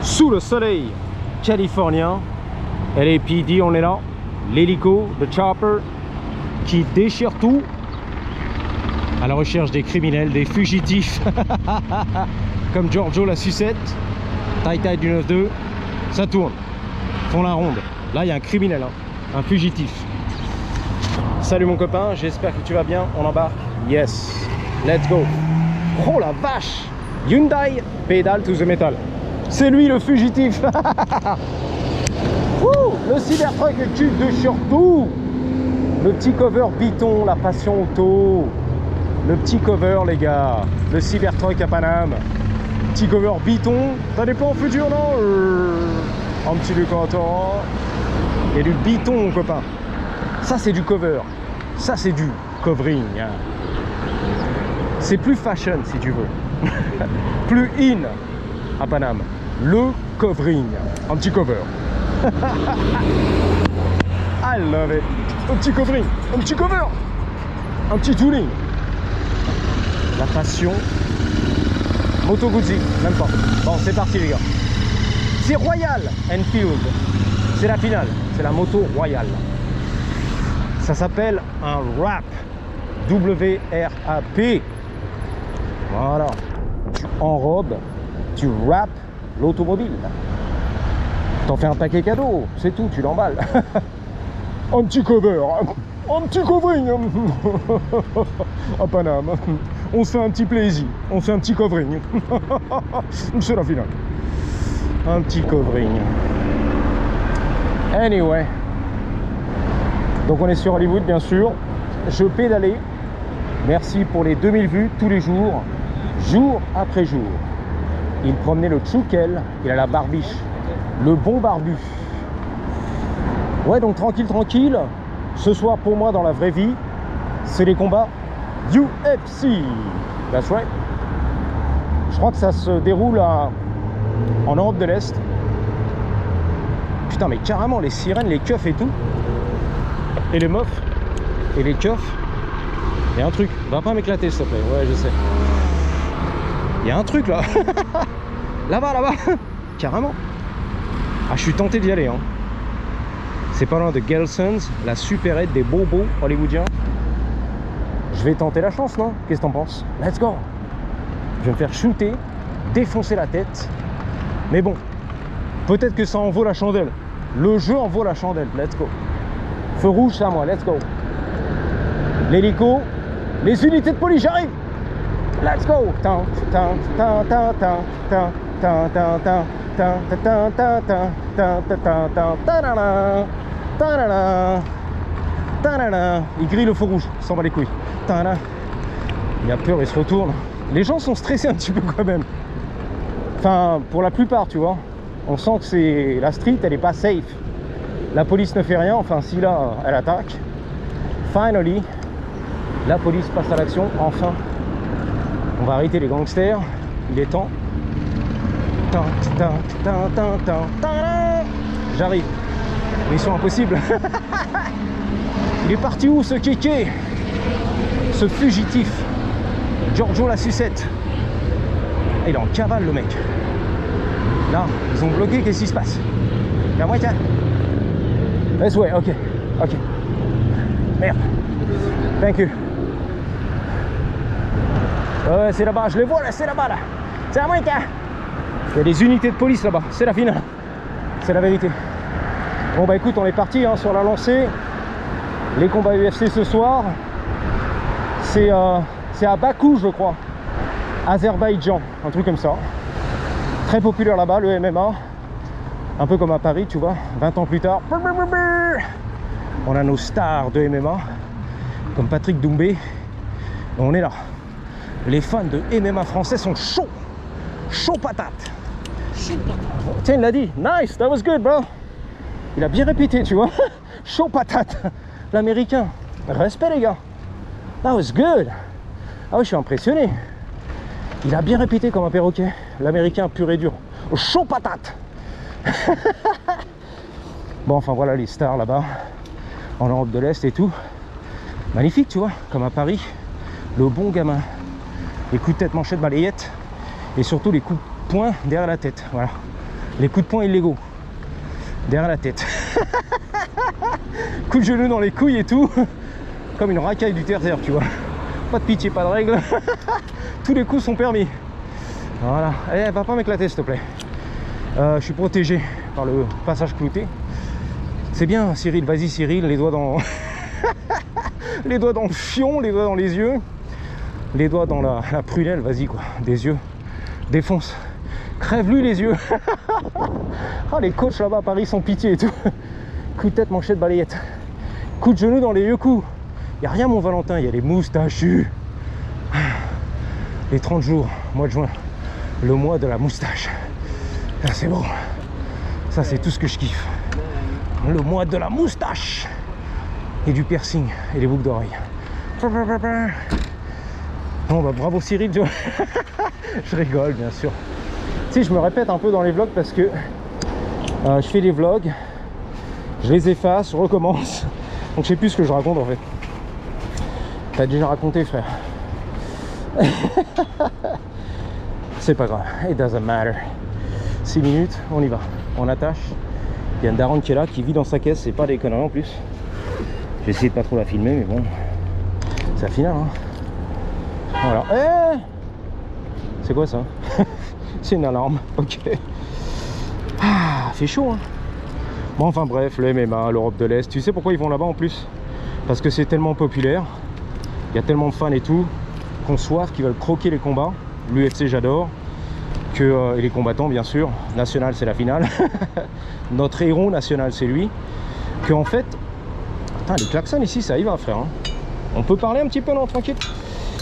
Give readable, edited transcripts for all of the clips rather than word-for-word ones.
Sous le soleil californien, LAPD, on est là. L'hélico, le chopper, qui déchire tout à la recherche des criminels, des fugitifs, comme Giorgio la sucette, Tai du 9-2, ça tourne, font la ronde. Là, il y a un criminel, hein, un fugitif. Salut mon copain, j'espère que tu vas bien, on embarque. Yes, let's go. Oh la vache, Hyundai Pedal to the Metal. C'est lui le fugitif. Le Cybertruck qui déchire tout. Le petit cover Biton, la passion auto. Le petit cover les gars. Le Cybertruck à Paname. Petit cover Biton. Ça dépend en futur non un petit décorateur. Il y a du Biton mon copain. Ça c'est du cover. Ça c'est du covering. C'est plus fashion si tu veux. Plus in à Paname. Le covering. Un petit cover. I love it. Un petit covering, un petit cover, un petit tooling. La passion. Moto Guzzi, même pas. Bon, c'est parti les gars. C'est Royal Enfield. C'est la finale. C'est la moto Royal. Ça s'appelle un wrap. W-R-A-P. Voilà. Tu enrobes, tu wraps l'automobile. T'en fais un paquet cadeau, c'est tout, tu l'emballes. Un petit cover, un petit covering à Paname. On se fait un petit plaisir, on fait un petit covering. C'est la finale. Un petit covering. Anyway. Donc on est sur Hollywood bien sûr. Je pédalais. Merci pour les 2000 vues tous les jours, jour après jour. Il promenait le Tchoukel, il a la barbiche. Le bon barbu. Ouais, donc tranquille, tranquille. Ce soir, pour moi, dans la vraie vie, c'est les combats UFC. That's right. Je crois que ça se déroule en Europe de l'Est. Putain, mais carrément, les sirènes, les keufs et tout. Et les meufs. Et les keufs. Il y a un truc. Va pas m'éclater, s'il te plaît. Ouais, je sais. Il y a un truc, là. Là-bas, là-bas. Carrément. Ah, je suis tenté d'y aller, hein. C'est pas loin de Gelsons, la supérette des bobos hollywoodiens. Je vais tenter la chance, non? Qu'est-ce que t'en penses? Let's go. Je vais me faire shooter, défoncer la tête. Mais bon, peut-être que ça en vaut la chandelle. Le jeu en vaut la chandelle. Let's go. Feu rouge, c'est à moi. Let's go. L'hélico, les unités de police, j'arrive. Let's go. Il grille le feu rouge, s'en bat les couilles. Il a peur, il se retourne. Les gens sont stressés un petit peu quand même. Enfin, pour la plupart, tu vois. On sent que c'est la street, elle est pas safe. La police ne fait rien, enfin si là, elle attaque. Finally, la police passe à l'action, enfin. On va arrêter les gangsters, il est temps. J'arrive. Mission impossible. Il est parti où ce kéké? Ce fugitif Giorgio la sucette. Il est en cavale le mec. Là, ils ont bloqué, qu'est-ce qui se passe? La moitié. This way, ok. Ok. Merde. Thank you. Ouais, c'est là-bas, je les vois là, c'est là-bas là. C'est la moitié. Il y a des unités de police là-bas, c'est la finale. C'est la vérité. Bon bah écoute, on est parti hein, sur la lancée. Les combats UFC ce soir. C'est à Bakou je crois. Azerbaïdjan, un truc comme ça. Très populaire là-bas, le MMA. Un peu comme à Paris, tu vois, 20 ans plus tard. On a nos stars de MMA, comme Patrick Doumbé. Et on est là. Les fans de MMA français sont chauds. Chaud patate. Tiens, il l'a dit. Nice, that was good, bro. Il a bien répété, tu vois. Chaud patate. L'américain. Respect, les gars. That was good. Ah oui, je suis impressionné. Il a bien répété comme un perroquet. L'américain pur et dur. Chaud patate. Bon, enfin voilà les stars là-bas. En Europe de l'Est et tout. Magnifique, tu vois. Comme à Paris. Le bon gamin. Les coups de tête, manchette, balayette. Et surtout les coups de poing derrière la tête. Voilà. Les coups de poing illégaux. Derrière la tête. Coup de genou dans les couilles et tout. Comme une racaille du terre-terre, tu vois. Pas de pitié, pas de règle. Tous les coups sont permis. Voilà. Eh, va pas m'éclater, s'il te plaît. Je suis protégé par le passage clouté. C'est bien, Cyril. Vas-y, Cyril. Les doigts dans... les doigts dans le fion, les doigts dans les yeux. Les doigts dans la prunelle. Vas-y, quoi. Des yeux. Défonce. Crève-lui les yeux. Ah, les coachs là-bas à Paris sans pitié et tout. Coup de tête, manchette, balayette. Coup de genou dans les yeux coups. Il n'y a rien, mon Valentin, il y a les moustachus. Les 30 jours, mois de juin, le mois de la moustache. Ah, c'est beau. Ça, c'est tout ce que je kiffe. Le mois de la moustache. Et du piercing et les boucles d'oreilles. Bon, bah, bravo Cyril, tu vois. Je rigole, bien sûr. Tu sais, je me répète un peu dans les vlogs parce que je fais des vlogs, je les efface, je recommence. Donc je sais plus ce que je raconte en fait. T'as déjà raconté, frère. C'est pas grave, it doesn't matter. 6 minutes, on y va, on attache. Il y a une daronne qui est là, qui vit dans sa caisse, c'est pas des conneries en plus. J'ai essayé de pas trop la filmer, mais bon, c'est la finale, hein. Voilà. Eh, c'est quoi ça? C'est une alarme, ok. Ah, fait chaud, hein. Bon, enfin bref, le MMA, l'Europe de l'Est, tu sais pourquoi ils vont là-bas en plus? Parce que c'est tellement populaire, il y a tellement de fans et tout, qu'on soif, qui veulent croquer les combats. L'UFC j'adore, et les combattants bien sûr. National c'est la finale. Notre héros national c'est lui. Que en fait, putain, les klaxons ici ça y va, frère, hein. On peut parler un petit peu, non, tranquille.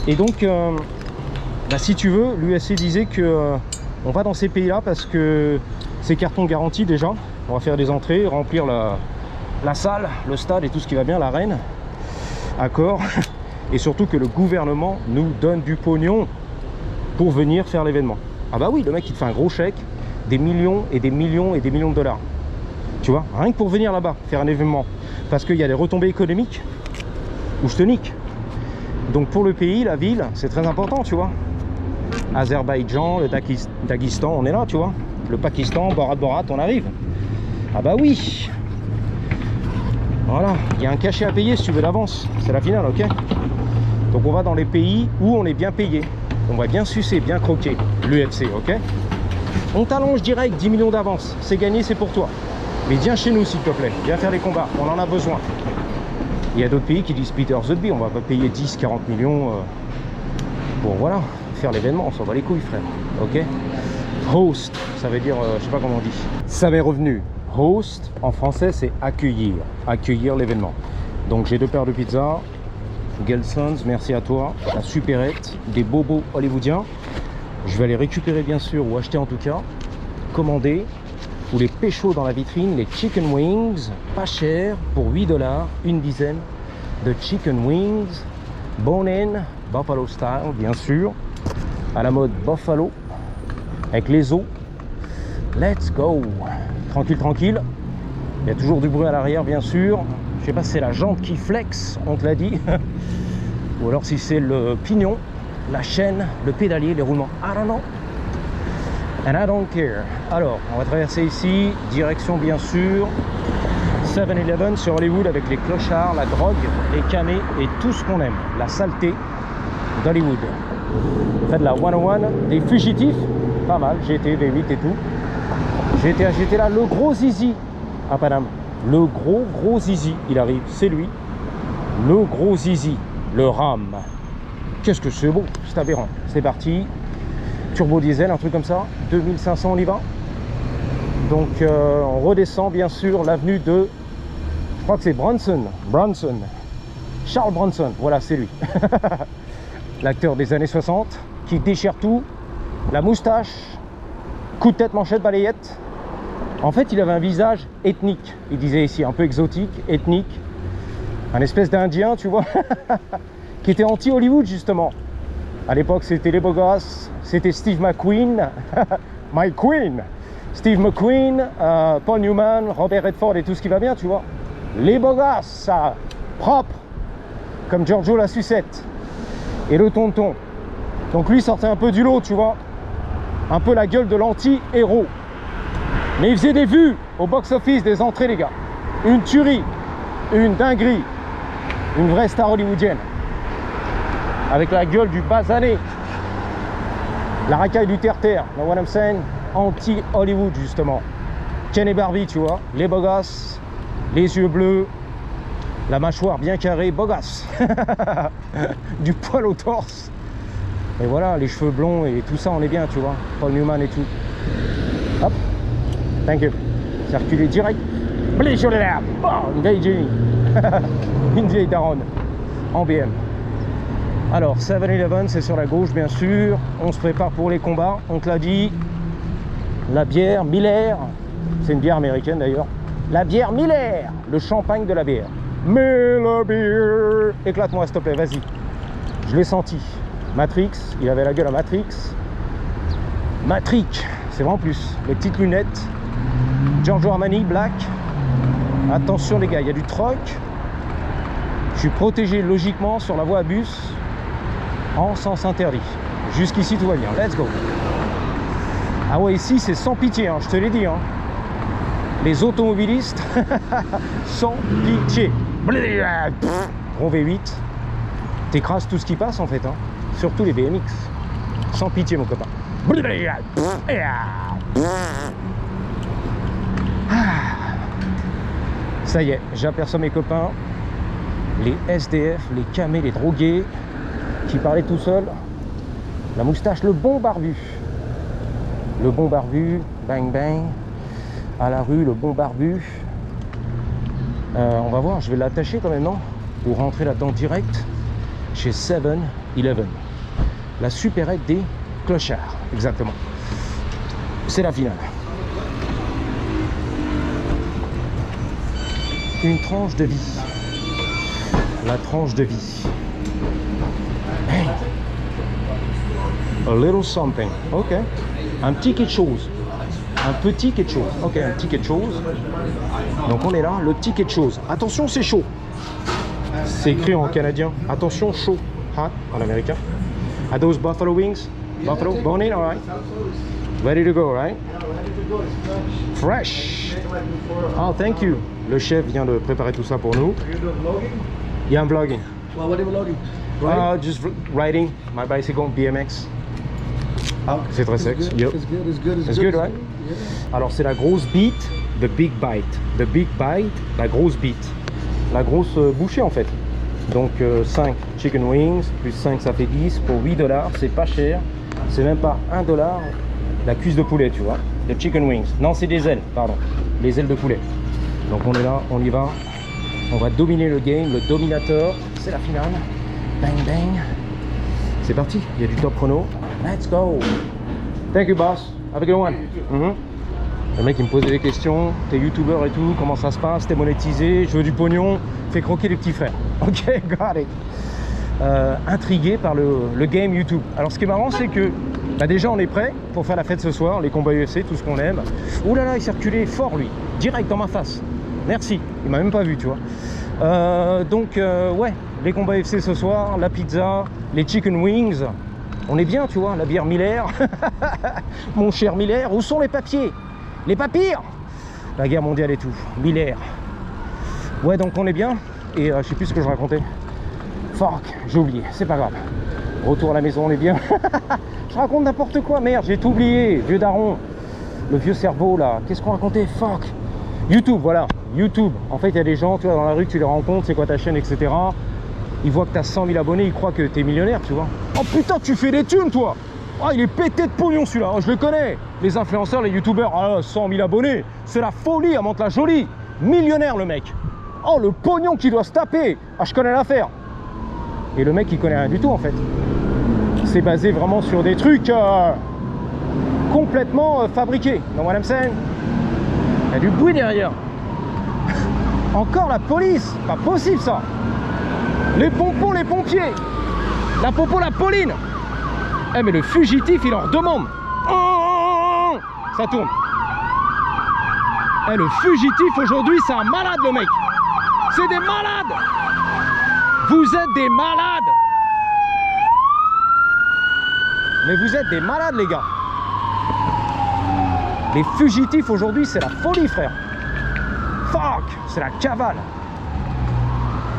Et donc, bah, si tu veux, l'UFC disait que on va dans ces pays-là parce que c'est carton garanti déjà. On va faire des entrées, remplir la salle, le stade et tout ce qui va bien, l'arène. Accord. Et surtout que le gouvernement nous donne du pognon pour venir faire l'événement. Ah bah oui, le mec il te fait un gros chèque, des millions et des millions et des millions de dollars. Tu vois, rien que pour venir là-bas, faire un événement. Parce qu'il y a des retombées économiques où je te nique. Donc pour le pays, la ville, c'est très important, tu vois. Azerbaïdjan, le Daghestan, on est là, tu vois. Le Pakistan, Borat, on arrive. Ah bah oui. Voilà, il y a un cachet à payer si tu veux d'avance. C'est la finale, ok. Donc on va dans les pays où on est bien payé. On va bien sucer, bien croquer. L'UFC, ok. On t'allonge direct 10 millions d'avance. C'est gagné, c'est pour toi. Mais viens chez nous, s'il te plaît. Viens faire les combats, on en a besoin. Il y a d'autres pays qui disent Peter Zutby, on va pas payer 10-40 millions pour voilà, faire l'événement. On s'en bat les couilles, frère. Ok. Host, ça veut dire, je sais pas comment on dit. Ça m'est revenu. Host, en français, c'est accueillir. Accueillir l'événement. Donc j'ai 2 paires de pizzas. Gelson's, merci à toi. La supérette, des bobos hollywoodiens. Je vais aller récupérer, bien sûr, ou acheter en tout cas. Commander. Ou les péchos dans la vitrine, les chicken wings. Pas cher, pour 8 $, une dizaine de chicken wings. Bone-in, buffalo style, bien sûr. À la mode buffalo. Avec les os. Let's go. Tranquille, tranquille. Il y a toujours du bruit à l'arrière, bien sûr. Je sais pas si c'est la jante qui flex, on te l'a dit. Ou alors si c'est le pignon, la chaîne, le pédalier, les roulements. I don't know. And I don't care. Alors, on va traverser ici, direction bien sûr 7-Eleven sur Hollywood avec les clochards, la drogue, les camés et tout ce qu'on aime. La saleté d'Hollywood. Fait de la 101, des fugitifs, pas mal, j'ai été V8 et tout. J'étais là, le gros zizi à Paname. Le gros zizi, il arrive, c'est lui. Le gros zizi, le Ram. Qu'est-ce que c'est beau, c'est aberrant. C'est parti. Turbo diesel, un truc comme ça. 2500, on y va. Donc on redescend bien sûr l'avenue de, je crois que c'est Bronson. Charles Bronson, voilà, c'est lui. L'acteur des années 60 qui déchire tout. La moustache, coup de tête, manchette, balayette. En fait, il avait un visage ethnique. Il disait ici, un peu exotique, ethnique. Un espèce d'Indien, tu vois, qui était anti-Hollywood, justement. À l'époque, c'était les beaux gosses. C'était Steve McQueen. My Queen. Steve McQueen, Paul Newman, Robert Redford et tout ce qui va bien, tu vois. Les beaux gosses, ça, propre. Comme Giorgio la sucette. Et le tonton. Donc lui sortait un peu du lot, tu vois. Un peu la gueule de l'anti-héros. Mais il faisait des vues au box-office, des entrées, les gars. Une tuerie, une dinguerie, une vraie star hollywoodienne. Avec la gueule du basané, la racaille du terre-terre, you know what I'm saying? Anti-Hollywood, justement. Ken et Barbie, tu vois, les beaux gosses, les yeux bleus, la mâchoire bien carrée, beau gosse. Du poil au torse. Et voilà, les cheveux blonds et tout ça, on est bien, tu vois. Paul Newman et tout. Hop, thank you. Circuler direct. Blé sur les lèvres. Oh, une vieille Jenny. Une vieille daronne. En BM. Alors, 7-Eleven, c'est sur la gauche, bien sûr. On se prépare pour les combats. On te l'a dit. La bière Miller. C'est une bière américaine, d'ailleurs. La bière Miller. Le champagne de la bière. Miller Beer. Éclate-moi, s'il te plaît, vas-y. Je l'ai senti. Matrix, il avait la gueule à Matrix. Matrix, c'est vraiment plus. Les petites lunettes. Giorgio Armani, black. Attention les gars, il y a du troc. Je suis protégé logiquement sur la voie à bus en sens interdit. Jusqu'ici tout va bien, let's go. Ah ouais, ici c'est sans pitié, hein, je te l'ai dit. Hein. Les automobilistes, sans pitié. Gros V8. T'écrases tout ce qui passe en fait. Hein. Surtout les BMX. Sans pitié mon copain. Ça y est, j'aperçois mes copains. Les SDF, les camés, les drogués qui parlaient tout seuls. La moustache, le bon barbu. Le bon barbu, bang bang. À la rue, le bon barbu. On va voir, je vais l'attacher quand même, non? Pour rentrer là-dedans direct chez 7-Eleven. La supérette des clochards, exactement. C'est la finale. Une tranche de vie. La tranche de vie. Hey. A little something. Ok. Un petit quelque chose. Un petit quelque chose. Ok, un petit quelque chose. Donc on est là, le petit quelque chose. Attention, c'est chaud. C'est écrit en canadien. Attention, chaud. Hot en américain. Are those buffalo wings? Buffalo? Bone in, all right. Ready to go, right? Fresh. Oh, thank you. Le chef vient de préparer tout ça pour nous. Yeah, I'm vlogging. Well, what are you vlogging? Just riding my bicycle, BMX. Oh, c'est très sexe. Yep. It's good, right? Yeah. Alors c'est la grosse bite, the big bite. The big bite, la grosse bite. La grosse bouchée en fait. Donc 5 chicken wings, plus 5 ça fait 10 pour 8 $. C'est pas cher. C'est même pas $1 la cuisse de poulet, tu vois. Les chicken wings. Non, c'est des ailes, pardon. Les ailes de poulet. Donc on est là, on y va. On va dominer le game, le dominateur. C'est la finale. Bang bang. C'est parti, il y a du top chrono. Let's go. Thank you boss. Have a good one. Le mec il me posait des questions. T'es youtubeur et tout, comment ça se passe? T'es monétisé, je veux du pognon. Fais croquer les petits frères. Ok, got it. Intrigué par le game YouTube. Alors ce qui est marrant c'est que bah, déjà on est prêt pour faire la fête ce soir, les combats UFC, tout ce qu'on aime. Ouh là là, il circulait fort lui, direct dans ma face. Merci, il m'a même pas vu, tu vois. Ouais, les combats UFC ce soir, la pizza, les chicken wings. On est bien, tu vois, la bière Miller. Mon cher Miller, où sont les papiers? Les papiers? La guerre mondiale et tout, Miller. Ouais, donc on est bien. Et je sais plus ce que je racontais. Fuck, j'ai oublié, c'est pas grave. Retour à la maison, on est bien. Je raconte n'importe quoi, merde, j'ai tout oublié. Vieux daron, le vieux cerveau là. Qu'est-ce qu'on racontait? Fuck. YouTube, voilà, YouTube. En fait, il y a des gens, tu vois, dans la rue, tu les rencontres, c'est quoi ta chaîne, etc. Ils voient que tu as 100 000 abonnés, ils croient que tu es millionnaire, tu vois. Oh putain, tu fais des thunes, toi! Oh, il est pété de pognon, celui-là, oh, je le connais. Les influenceurs, les youtubeurs, ah, 100 000 abonnés, c'est la folie, à monte la jolie. Millionnaire, le mec. Oh, le pognon qu'il doit se taper. Ah, je connais l'affaire. Et le mec, il connaît rien du tout, en fait. C'est basé vraiment sur des trucs complètement fabriqués. Donc, what I'm saying? Il y a du bruit derrière. Encore la police. Pas possible, ça. Les pompons, les pompiers. La popo, la Pauline. Eh, mais le fugitif, il leur demande. Oh, ça tourne. Eh, le fugitif, aujourd'hui, c'est un malade, le mec. C'est des malades. Vous êtes des malades. Mais vous êtes des malades, les gars. Les fugitifs aujourd'hui, c'est la folie, frère. Fuck, c'est la cavale.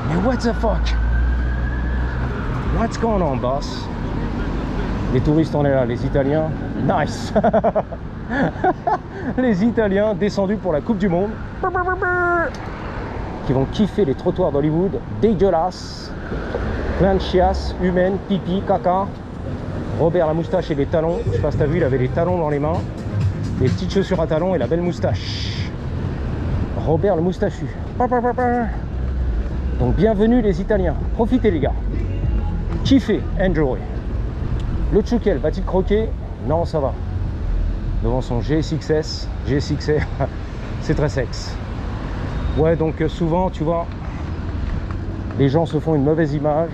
Mais what the fuck? What's going on, boss? Les touristes, on est là, les Italiens. Nice. Les Italiens descendus pour la Coupe du Monde. Qui vont kiffer les trottoirs d'Hollywood. Dégueulasses. Plein de chiasses humaines, pipi, caca. Robert la moustache et les talons. Je sais pas si t'as vu, il avait les talons dans les mains. Les petites chaussures à talons et la belle moustache. Robert le moustachu. Donc bienvenue les Italiens. Profitez les gars. Kiffez, enjoy. Le Tchoukel va-t-il croquer? Non, ça va. Devant son GSXR, c'est très sexe. Ouais, donc souvent, tu vois, les gens se font une mauvaise image,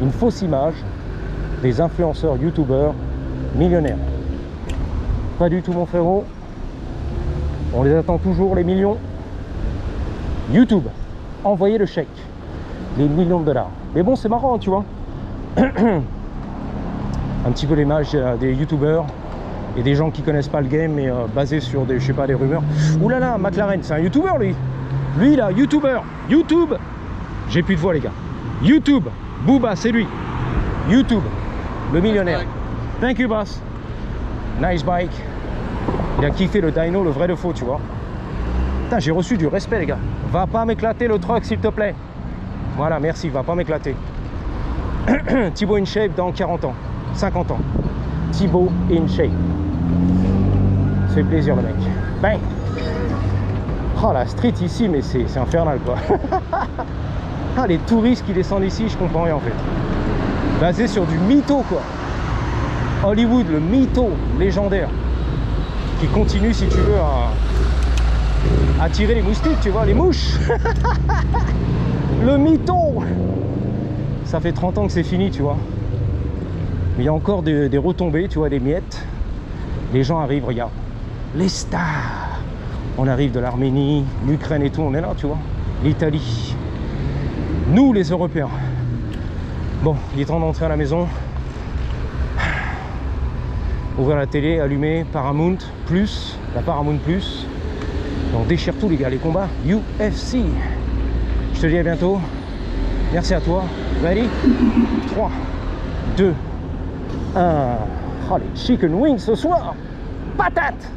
une fausse image des influenceurs, youtubeurs, millionnaires. Pas du tout, mon frérot. On les attend toujours, les millions. YouTube, envoyez le chèque. Les millions de dollars. Mais bon, c'est marrant, tu vois. Un petit peu l'image des youtubeurs et des gens qui connaissent pas le game, mais basé sur des, je sais pas, des rumeurs. Ouh là là, McLaren, c'est un youtubeur lui. Lui là, youtubeur. YouTube. J'ai plus de voix les gars. YouTube. Booba, c'est lui. YouTube. Le millionnaire. Thank you boss. Nice bike. Il a kiffé le dyno, le vrai de faux, tu vois. Putain, j'ai reçu du respect les gars. Va pas m'éclater le truck s'il te plaît. Voilà, merci, va pas m'éclater. Thibaut in shape dans 40 ans. 50 ans. Thibaut in shape. Ça fait plaisir le mec. Bang. Oh la street ici, mais c'est infernal quoi. Ah, les touristes qui descendent ici, je comprends rien en fait. Basé sur du mytho quoi. Hollywood, le mytho légendaire. Qui continue si tu veux à attirer les moustiques, tu vois, les mouches. Le mytho. Ça fait 30 ans que c'est fini, tu vois. Mais il y a encore des retombées, tu vois, des miettes. Les gens arrivent, regarde. Les stars. On arrive de l'Arménie, l'Ukraine et tout, on est là, tu vois. L'Italie. Nous, les Européens. Bon, il est temps d'entrer à la maison. Ouvrir la télé, allumer Paramount Plus, la Paramount Plus. Et on déchire tout, les gars, les combats UFC. Je te dis à bientôt. Merci à toi. Ready? 3, 2, 1. Oh, les chicken wings ce soir. Patate!